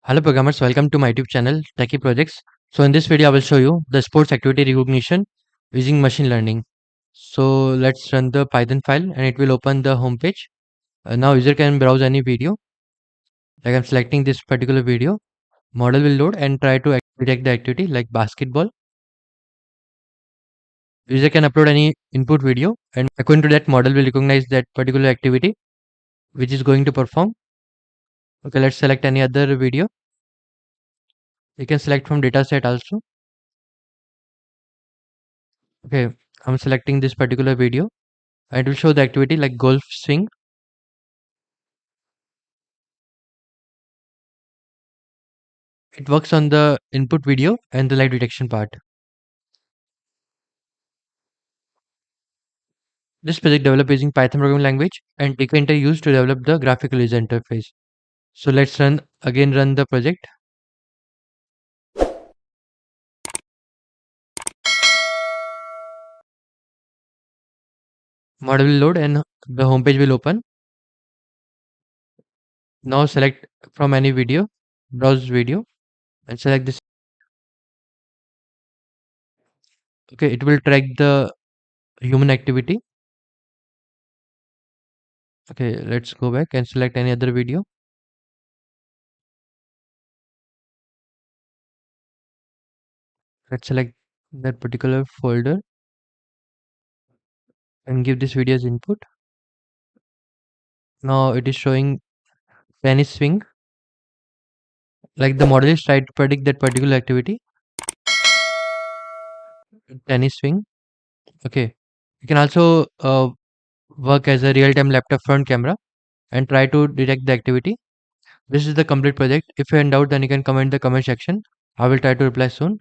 Hello programmers, welcome to my YouTube channel Techie Projects. So in this video I will show you the sports activity recognition using machine learning. So let's run the Python file and it will open the home page. Now user can browse any video. Like I'm selecting this particular video. Model will load and try to detect the activity like basketball. User can upload any input video and according to that model will recognize that particular activity which is going to perform. Okay, let's select any other video. You can select from dataset also. Okay, I'm selecting this particular video. And it will show the activity like golf swing. It works on the input video and the live detection part. This project developed using Python programming language and Techie used to develop the graphical user interface. So let's run the project. Model will load and the home page will open. Now select from any video, browse video and select this. Okay, it will track the human activity. Okay, let's go back and select any other video. Let's select that particular folder and give this video as input. Now it is showing tennis swing. Like the model is trying to predict that particular activity, tennis swing. Okay, you can also work as a real-time laptop front camera and try to detect the activity. This is the complete project. If you're in doubt, then you can comment in the comment section. I will try to reply soon.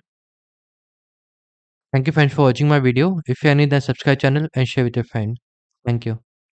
Thank you friends for watching my video. If you are new, then subscribe channel and share with your friend. Thank you.